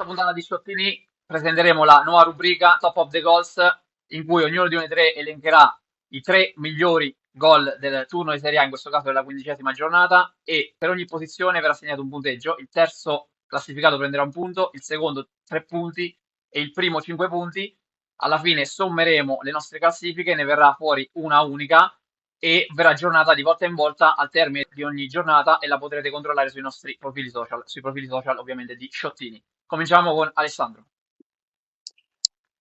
questa puntata di Sciottini presenteremo la nuova rubrica Top of the Goals, in cui ognuno di noi tre elencherà i tre migliori gol del turno di Serie A, in questo caso della 15ª giornata, e per ogni posizione verrà assegnato un punteggio. Il terzo classificato prenderà un punto, il secondo 3 punti e il primo 5 punti. Alla fine sommeremo le nostre classifiche, ne verrà fuori una unica e verrà aggiornata di volta in volta al termine di ogni giornata e la potrete controllare sui nostri profili social, sui profili social ovviamente di Sciottini. Cominciamo con Alessandro.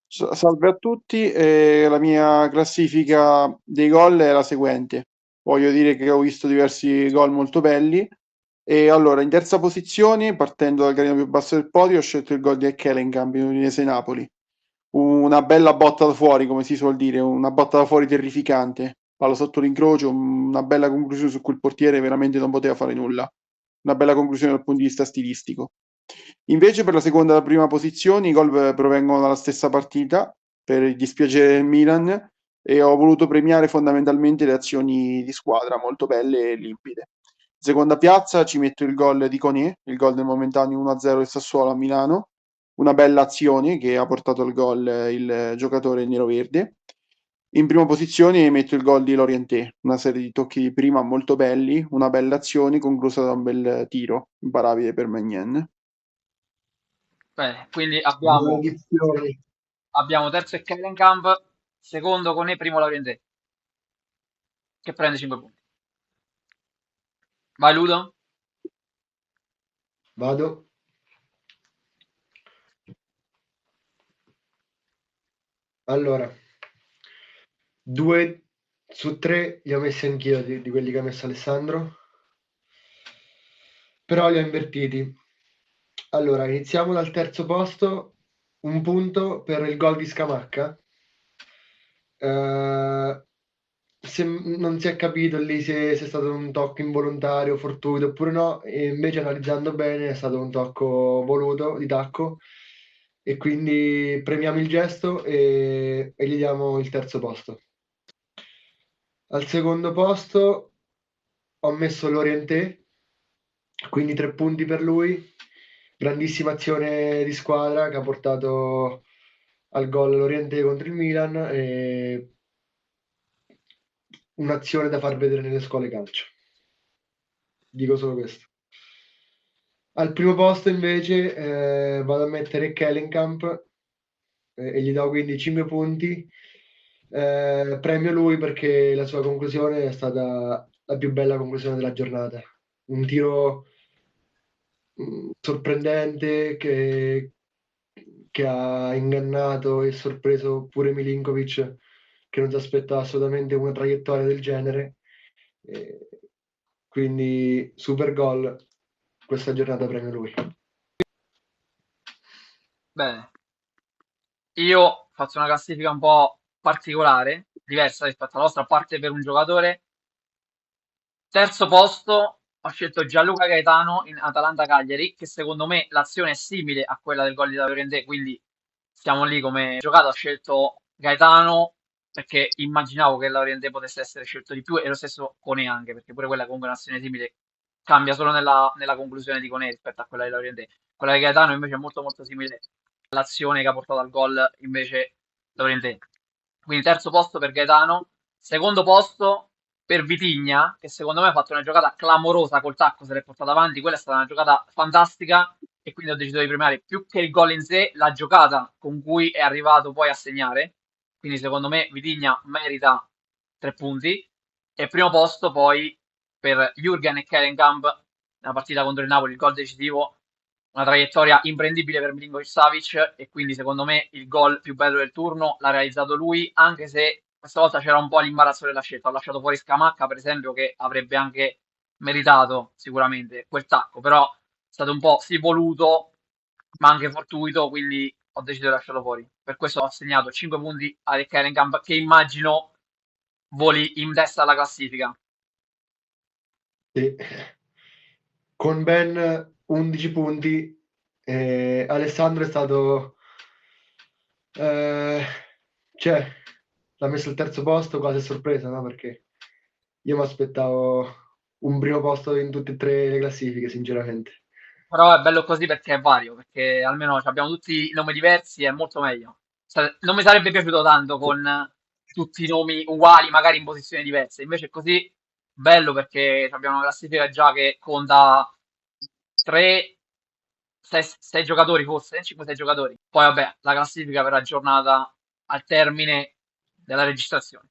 Salve a tutti, la mia classifica dei gol è la seguente. Voglio dire che ho visto diversi gol molto belli. E allora, in terza posizione, partendo dal gradino più basso del podio, ho scelto il gol di Ekkelenkamp in Udinese Napoli. Una bella botta da fuori, come si suol dire, una botta da fuori terrificante. Palla sotto l'incrocio, una bella conclusione su cui il portiere veramente non poteva fare nulla. Una bella conclusione dal punto di vista stilistico. Invece per la seconda e la prima posizione i gol provengono dalla stessa partita, per il dispiacere del Milan, e ho voluto premiare fondamentalmente le azioni di squadra molto belle e limpide. In seconda piazza ci metto il gol di Koné, il gol del momentaneo 1-0 del Sassuolo a Milano, una bella azione che ha portato al gol il giocatore nero-verde. In prima posizione metto il gol di Lorientè, una serie di tocchi di prima molto belli, una bella azione conclusa da un bel tiro, imparabile per Magnan. Bene, quindi Maledizione. abbiamo terzo Ekkelenkamp, secondo con E, primo Laurientè, che prende 5 punti. Vai Ludo. Vado. Allora, 2 su 3 li ho messi anch'io di quelli che ha messo Alessandro, però li ho invertiti. Allora, iniziamo dal terzo posto, un punto per il gol di Scamacca. Non si è capito lì se è stato un tocco involontario, fortuito oppure no, e invece analizzando bene è stato un tocco voluto di tacco e quindi premiamo il gesto e gli diamo il terzo posto. Al secondo posto ho messo Lorientè, quindi 3 punti per lui, grandissima azione di squadra che ha portato al gol Lorientè contro il Milan e un'azione da far vedere nelle scuole calcio. Dico solo questo. Al primo posto invece vado a mettere Kellenkamp e gli do quindi 5 punti. Premio lui perché la sua conclusione è stata la più bella conclusione della giornata. Un tiro sorprendente che ha ingannato e sorpreso pure Milinkovic, che non si aspettava assolutamente una traiettoria del genere. Eh, quindi super gol, questa giornata premio lui. Bene, io faccio una classifica un po' particolare, diversa rispetto alla vostra, a parte per un giocatore. Terzo posto, ho scelto Gianluca Gaetano in Atalanta-Cagliari, che secondo me l'azione è simile a quella del gol di Llorente, quindi siamo lì come giocato. Ho scelto Gaetano perché immaginavo che Llorente potesse essere scelto di più e lo stesso Conè anche, perché pure quella comunque è un'azione simile, cambia solo nella conclusione di Conè rispetto a quella di Llorente. Quella di Gaetano invece è molto molto simile all'azione che ha portato al gol invece Llorente. Quindi terzo posto per Gaetano, secondo posto per Vitigna, che secondo me ha fatto una giocata clamorosa col tacco, se l'è portata avanti, quella è stata una giocata fantastica e quindi ho deciso di premiare più che il gol in sé, la giocata con cui è arrivato poi a segnare. Quindi secondo me Vitigna merita 3 punti. E primo posto poi per Jürgen e Kellenkamp, nella partita contro il Napoli, il gol decisivo, una traiettoria imprendibile per Milinkovic-Savic e quindi secondo me il gol più bello del turno l'ha realizzato lui, anche se questa volta c'era un po' l'imbarazzo della scelta. Ho lasciato fuori Scamacca, per esempio, che avrebbe anche meritato sicuramente quel tacco, però è stato un po' sì voluto, ma anche fortuito, quindi ho deciso di lasciarlo fuori. Per questo ho assegnato 5 punti a Rekkerenkamp, che immagino voli in testa alla classifica. Sì. Con ben 11 punti, Alessandro è stato, eh, cioè, l'ha messo al terzo posto quasi a sorpresa, no? Perché io mi aspettavo un primo posto in tutte e tre le classifiche, sinceramente. Però è bello così perché è vario, perché almeno abbiamo tutti nomi diversi, è molto meglio. Non mi sarebbe piaciuto tanto con tutti i nomi uguali, magari in posizioni diverse. Invece è così bello perché abbiamo una classifica già che conta 3, 6 giocatori forse, 5-6 giocatori. Poi vabbè, la classifica verrà aggiornata al termine della registrazione.